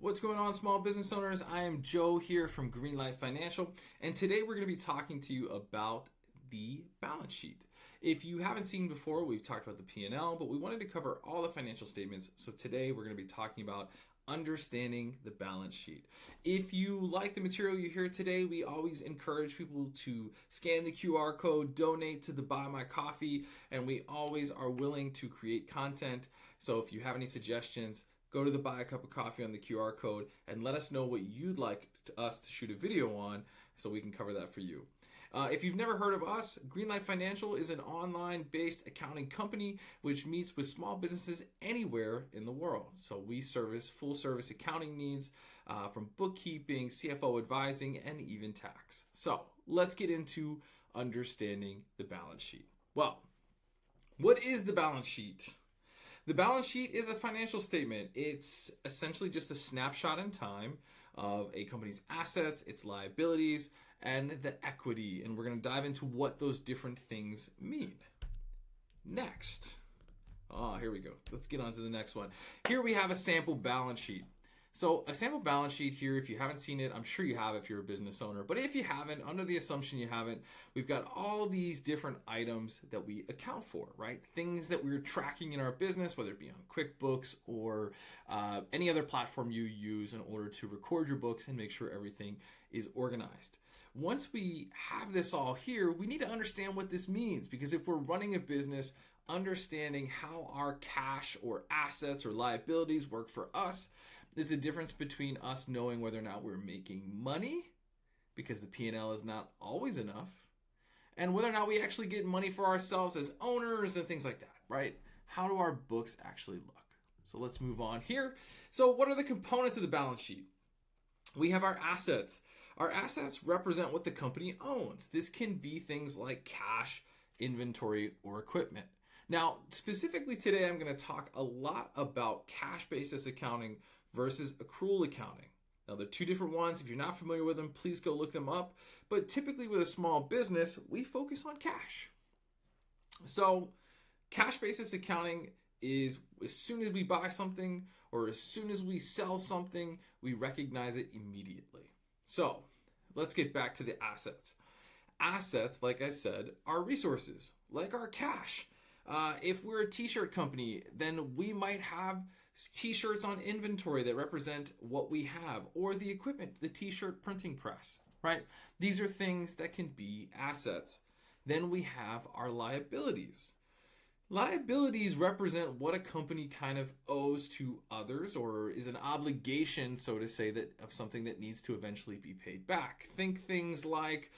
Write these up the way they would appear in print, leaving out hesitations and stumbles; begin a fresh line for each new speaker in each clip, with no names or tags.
What's going on, small business owners? I am Joe here from Greenlight Financial, and today we're going to be talking to you about the balance sheet. If you haven't seen before, we've talked about the P&L, but we wanted to cover all the financial statements. So today we're going to be talking about understanding the balance sheet. If you like the material you hear today, we always encourage people to scan the QR code, donate to the Buy My Coffee, and we always are willing to create content. So if you have any suggestions, go to the Buy a Cup of Coffee on the QR code and let us know what you'd like us to shoot a video on so we can cover that for you. If you've never heard of us, Greenlight Financial is an online-based accounting company which meets with small businesses anywhere in the world. So we service full-service accounting needs from bookkeeping, CFO advising, and even tax. So let's get into understanding the balance sheet. Well, what is the balance sheet? The balance sheet is a financial statement. It's essentially just a snapshot in time of a company's assets, its liabilities, and the equity. And we're going to dive into what those different things mean. Next. Here we go. Let's get on to the next one. Here we have a sample balance sheet. So a sample balance sheet here, if you haven't seen it, I'm sure you have if you're a business owner. But if you haven't, under the assumption you haven't, we've got all these different items that we account for, right? Things that we're tracking in our business, whether it be on QuickBooks or any other platform you use in order to record your books and make sure everything is organized. Once we have this all here, we need to understand what this means, because if we're running a business, understanding how our cash or assets or liabilities work for us, there's a difference between us knowing whether or not we're making money, because the P&L is not always enough, and whether or not we actually get money for ourselves as owners and things like that, right? How do our books actually look? So let's move on here. So what are the components of the balance sheet? We have our assets. Our assets represent what the company owns. This can be things like cash, inventory, or equipment. Now, specifically today, I'm going to talk a lot about cash basis accounting versus accrual accounting. Now, they're two different ones. If you're not familiar with them, please go look them up. But typically with a small business, we focus on cash. So cash basis accounting is as soon as we buy something or as soon as we sell something, we recognize it immediately. So let's get back to the assets. Assets, like I said, are resources, like our cash. If we're a t-shirt company, then we might have t-shirts on inventory that represent what we have, or the equipment, the t-shirt printing press, right? These are things that can be assets. Then we have our liabilities. Liabilities represent what a company kind of owes to others, or is an obligation, so to say, that of something that needs to eventually be paid back. Think things like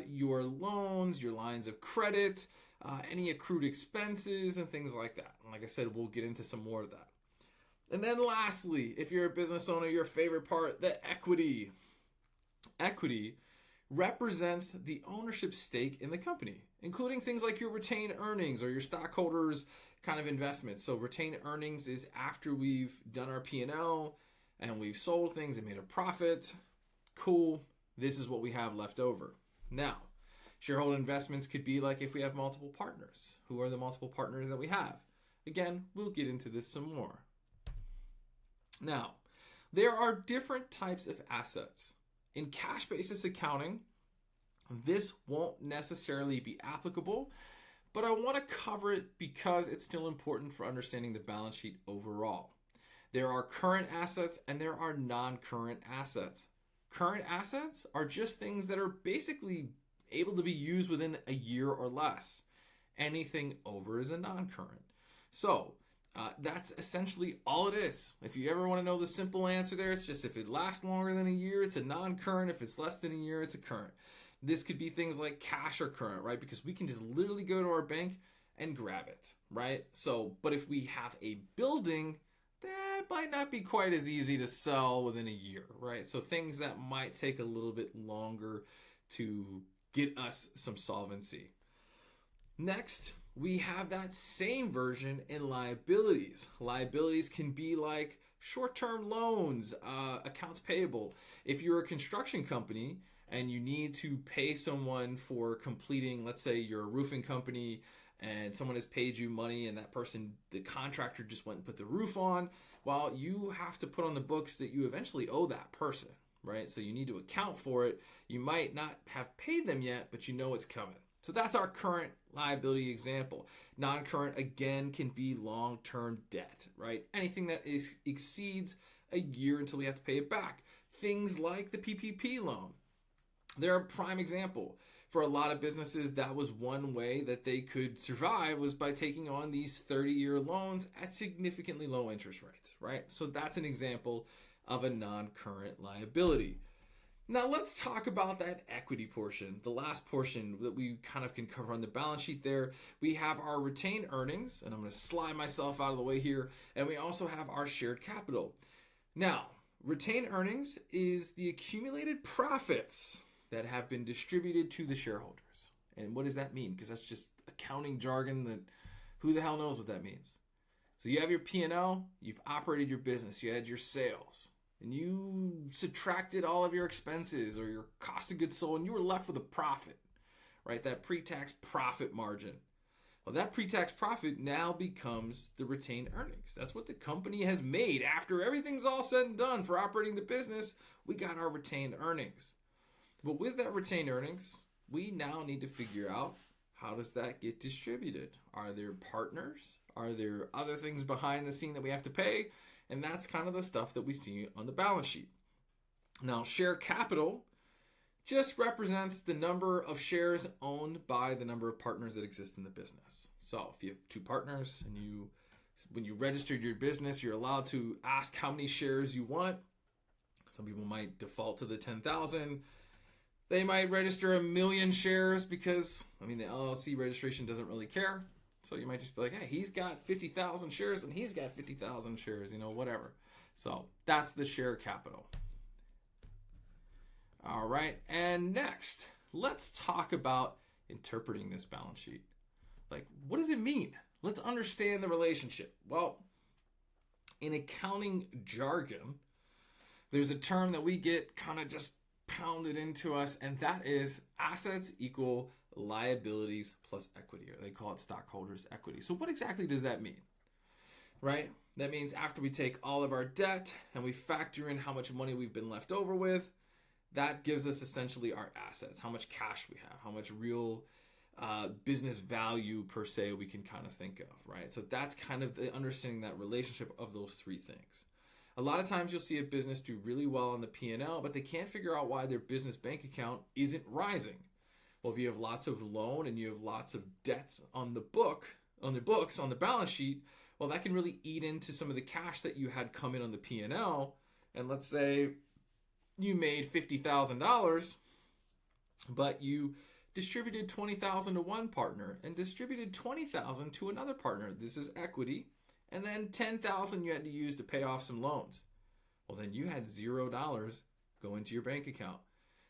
your loans, your lines of credit, any accrued expenses, and things like that. And like I said, we'll get into some more of that. And then lastly, if you're a business owner, your favorite part, the equity. Equity represents the ownership stake in the company, including things like your retained earnings or your stockholders' kind of investments. So retained earnings is after we've done our P&L and we've sold things and made a profit. Cool. This is what we have left over. Now, shareholder investments could be like if we have multiple partners. Who are the multiple partners that we have? Again, we'll get into this some more. Now, there are different types of assets. In cash basis accounting, this won't necessarily be applicable, but I want to cover it because it's still important for understanding the balance sheet overall. There are current assets and there are non-current assets. Current assets are just things that are basically able to be used within a year or less. Anything over is a non-current. So that's essentially all it is. If you ever want to know the simple answer there, it's just if it lasts longer than a year, it's a non-current. If it's less than a year, it's a current. This could be things like cash or current, right? Because we can just literally go to our bank and grab it, right? So, but if we have a building, that might not be quite as easy to sell within a year, right? So things that might take a little bit longer to get us some solvency. Next, we have that same version in liabilities. Liabilities can be like short-term loans, accounts payable. If you're a construction company and you need to pay someone for completing, let's say you're a roofing company and someone has paid you money and that person, the contractor, just went and put the roof on, well, you have to put on the books that you eventually owe that person, right? So you need to account for it. You might not have paid them yet, but you know it's coming. So that's our current liability example. Non-current, again, can be long-term debt, right? Anything that exceeds a year until we have to pay it back. Things like the PPP loan. They're a prime example. For a lot of businesses, that was one way that they could survive, was by taking on these 30-year loans at significantly low interest rates, right? So that's an example of a non-current liability. Now let's talk about that equity portion, the last portion that we kind of can cover on the balance sheet there. We have our retained earnings, and I'm going to slide myself out of the way here, and we also have our shared capital. Now, retained earnings is the accumulated profits that have been distributed to the shareholders. And what does that mean? Because that's just accounting jargon that who the hell knows what that means. So you have your P&L, you've operated your business, you had your sales, and you subtracted all of your expenses or your cost of goods sold, and you were left with a profit, right? That pre-tax profit margin. Well, that pre-tax profit now becomes the retained earnings. That's what the company has made. After everything's all said and done for operating the business, we got our retained earnings. But with that retained earnings, we now need to figure out, how does that get distributed? Are there partners? Are there other things behind the scene that we have to pay? And that's kind of the stuff that we see on the balance sheet. Now, share capital just represents the number of shares owned by the number of partners that exist in the business. So if you have two partners and when you registered your business, you're allowed to ask how many shares you want. Some people might default to the 10,000. They might register 1 million shares because, the LLC registration doesn't really care. So you might just be like, hey, he's got 50,000 shares and he's got 50,000 shares, whatever. So that's the share capital. All right, and next, let's talk about interpreting this balance sheet. Like, what does it mean? Let's understand the relationship. Well, in accounting jargon, there's a term that we get kind of just pounded into us, and that is assets equal liabilities plus equity, or they call it stockholders' equity. So what exactly does that mean, right? That means after we take all of our debt and we factor in how much money we've been left over with, that gives us essentially our assets, how much cash we have, how much real business value per se we can kind of think of, right? So that's kind of the understanding that relationship of those three things. A lot of times you'll see a business do really well on the P&L, but they can't figure out why their business bank account isn't rising. Well, if you have lots of loan and you have lots of debts on the books, on the balance sheet, well, that can really eat into some of the cash that you had come in on the P&L. And let's say you made $50,000, but you distributed $20,000 to one partner and distributed $20,000 to another partner. This is equity. And then $10,000 you had to use to pay off some loans. Well, then you had $0 go into your bank account.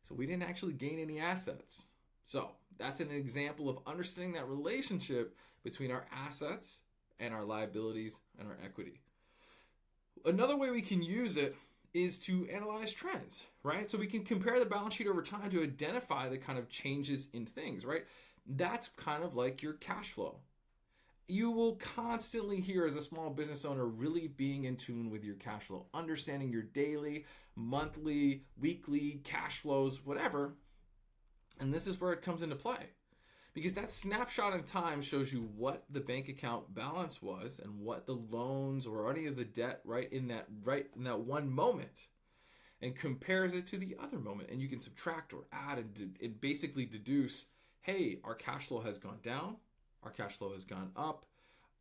So we didn't actually gain any assets. So that's an example of understanding that relationship between our assets and our liabilities and our equity. Another way we can use it is to analyze trends, right? So we can compare the balance sheet over time to identify the kind of changes in things, right? That's kind of like your cash flow. You will constantly hear, as a small business owner, really being in tune with your cash flow, understanding your daily, monthly, weekly cash flows, whatever. And this is where it comes into play, because that snapshot in time shows you what the bank account balance was and what the loans or any of the debt right in that one moment, and compares it to the other moment. And you can subtract or add and basically deduce, hey, our cash flow has gone down, our cash flow has gone up,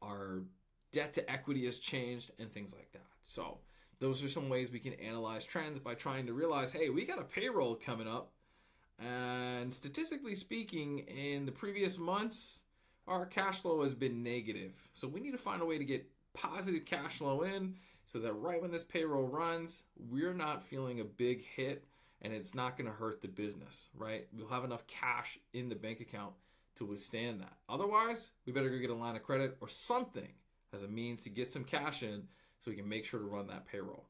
our debt to equity has changed, and things like that. So those are some ways we can analyze trends by trying to realize, hey, we got a payroll coming up, and statistically speaking, in the previous months, our cash flow has been negative. So we need to find a way to get positive cash flow in so that right when this payroll runs, we're not feeling a big hit and it's not going to hurt the business, right? We'll have enough cash in the bank account to withstand that. Otherwise, we better go get a line of credit or something as a means to get some cash in so we can make sure to run that payroll.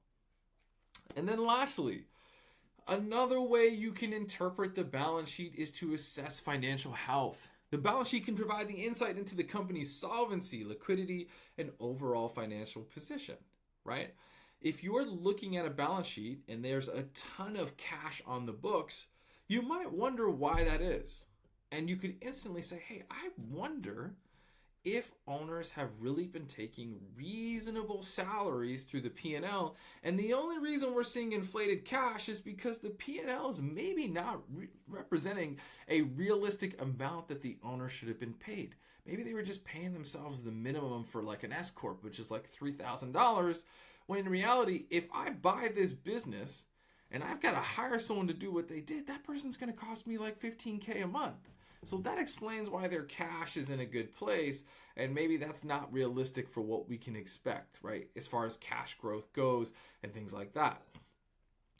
And then lastly, another way you can interpret the balance sheet is to assess financial health. The balance sheet can provide the insight into the company's solvency, liquidity, and overall financial position, right? If you're looking at a balance sheet and there's a ton of cash on the books, you might wonder why that is. And you could instantly say, hey, I wonder if owners have really been taking reasonable salaries through the P&L, and the only reason we're seeing inflated cash is because the P&L is maybe not representing a realistic amount that the owner should have been paid. Maybe they were just paying themselves the minimum for like an S Corp, which is like $3,000, when in reality, if I buy this business and I've got to hire someone to do what they did, that person's going to cost me like $15K a month. So that explains why their cash is in a good place, and maybe that's not realistic for what we can expect, right? As far as cash growth goes and things like that.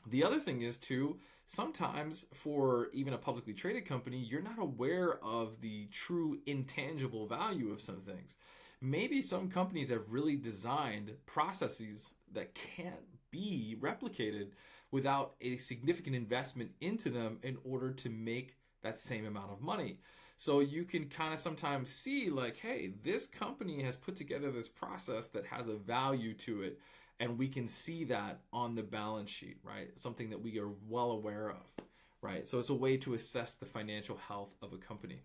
The other thing is too, sometimes for even a publicly traded company, you're not aware of the true intangible value of some things. Maybe some companies have really designed processes that can't be replicated without a significant investment into them in order to make that same amount of money. So you can kind of sometimes see like, hey, this company has put together this process that has a value to it, and we can see that on the balance sheet, right? Something that we are well aware of, right? So it's a way to assess the financial health of a company.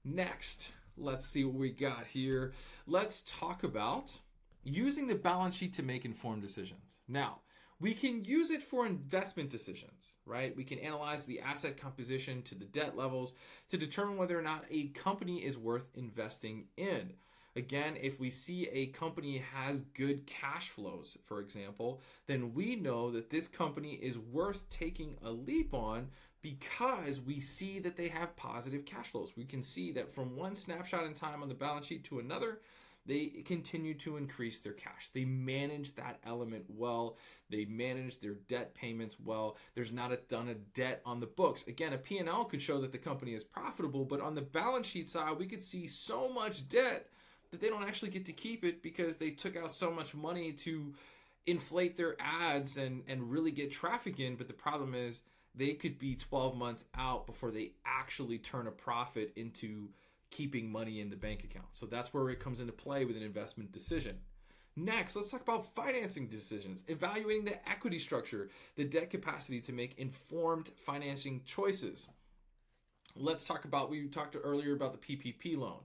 Next, let's see what we got here. Let's talk about using the balance sheet to make informed decisions. Now, we can use it for investment decisions, right? We can analyze the asset composition to the debt levels to determine whether or not a company is worth investing in. Again, if we see a company has good cash flows, for example, then we know that this company is worth taking a leap on because we see that they have positive cash flows. We can see that from one snapshot in time on the balance sheet to another, they continue to increase their cash. They manage that element well. They manage their debt payments well. There's not a ton of debt on the books. Again, a P&L could show that the company is profitable, but on the balance sheet side, we could see so much debt that they don't actually get to keep it because they took out so much money to inflate their ads and really get traffic in. But the problem is they could be 12 months out before they actually turn a profit into keeping money in the bank account. So that's where it comes into play with an investment decision. Next, let's talk about financing decisions, evaluating the equity structure, the debt capacity to make informed financing choices. Let's talk about, we talked earlier about the PPP loan.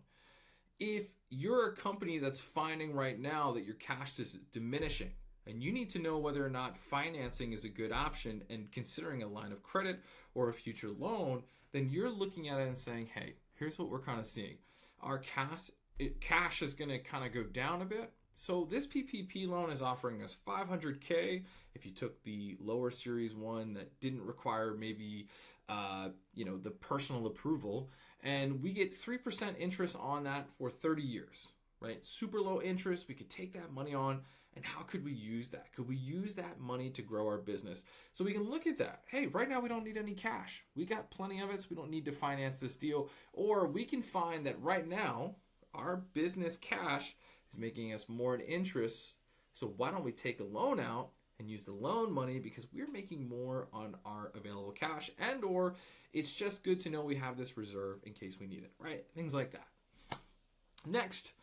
If you're a company that's finding right now that your cash is diminishing and you need to know whether or not financing is a good option and considering a line of credit or a future loan, then you're looking at it and saying, hey, here's what we're kind of seeing. Our cash is going to kind of go down a bit. So this PPP loan is offering us $500K if you took the lower series one that didn't require maybe the personal approval, and we get 3% interest on that for 30 years, right? Super low interest. We could take that money on, and how could we use that? Could we use that money to grow our business? So we can look at that. Hey, right now we don't need any cash. We got plenty of it, so we don't need to finance this deal. Or we can find that right now our business cash is making us more in interest. So why don't we take a loan out and use the loan money because we're making more on our available cash, and or it's just good to know we have this reserve in case we need it, right? Things like that. Next,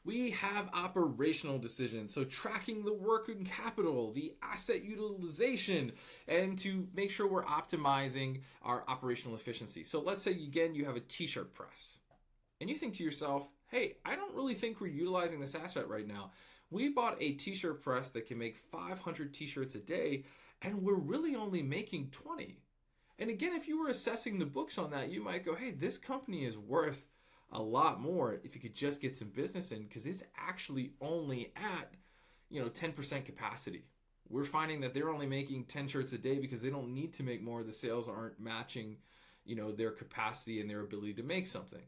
we have operational decisions. So tracking the working capital, the asset utilization, and to make sure we're optimizing our operational efficiency. So let's say, again, you have a t-shirt press and you think to yourself, hey, I don't really think we're utilizing this asset right now. We bought a t-shirt press that can make 500 t-shirts a day, and we're really only making 20. And again, if you were assessing the books on that, you might go, hey, this company is worth a lot more if you could just get some business in, because it's actually only at 10% capacity. We're finding that they're only making 10 shirts a day because they don't need to make more. The sales aren't matching their capacity and their ability to make something.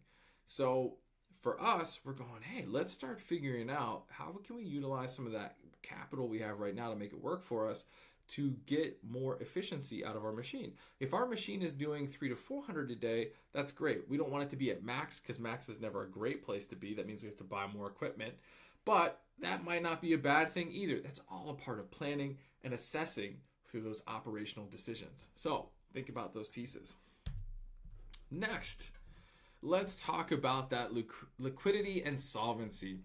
So for us, we're going, hey, let's start figuring out how can we utilize some of that capital we have right now to make it work for us to get more efficiency out of our machine. If our machine is doing 300 to 400 a day, that's great. We don't want it to be at max because max is never a great place to be. That means we have to buy more equipment, but that might not be a bad thing either. That's all a part of planning and assessing through those operational decisions. So think about those pieces. Next, let's talk about that liquidity and solvency.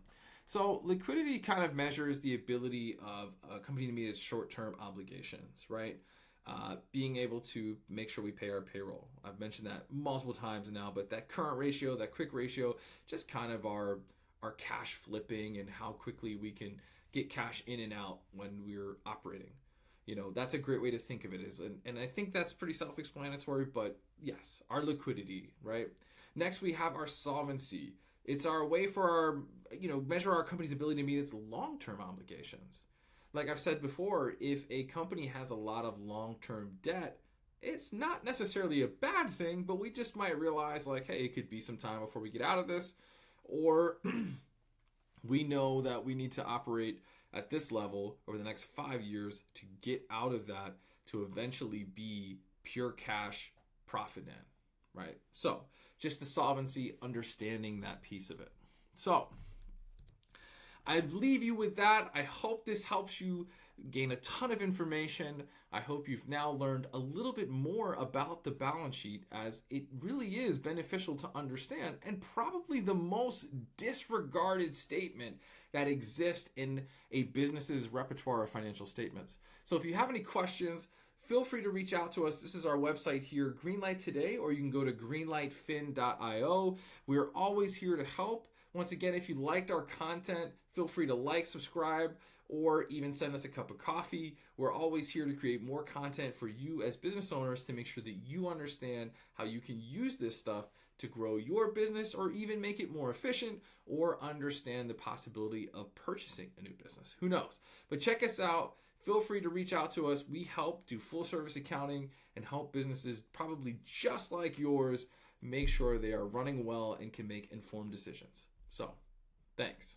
So liquidity kind of measures the ability of a company to meet its short-term obligations, right? Being able to make sure we pay our payroll. I've mentioned that multiple times now, but that current ratio, that quick ratio, just kind of our cash flipping and how quickly we can get cash in and out when we're operating. That's a great way to think of it and I think that's pretty self-explanatory, but yes, our liquidity, right? Next, we have our solvency. It's our way for our, measure our company's ability to meet its long-term obligations. Like I've said before, if a company has a lot of long-term debt, it's not necessarily a bad thing, but we just might realize like, hey, it could be some time before we get out of this, or we know that we need to operate at this level over the next 5 years to get out of that to eventually be pure cash profit net, right? So just the solvency, understanding that piece of it. So I leave you with that. I hope this helps you gain a ton of information. I hope you've now learned a little bit more about the balance sheet, as it really is beneficial to understand and probably the most disregarded statement that exists in a business's repertoire of financial statements. So if you have any questions, feel free to reach out to us. This is our website here, Greenlight Today, or you can go to greenlightfin.io. We're always here to help. Once again, if you liked our content, feel free to like, subscribe, or even send us a cup of coffee. We're always here to create more content for you as business owners to make sure that you understand how you can use this stuff to grow your business or even make it more efficient, or understand the possibility of purchasing a new business. Who knows? But check us out. Feel free to reach out to us. We help do full service accounting and help businesses probably just like yours make sure they are running well and can make informed decisions. So, thanks.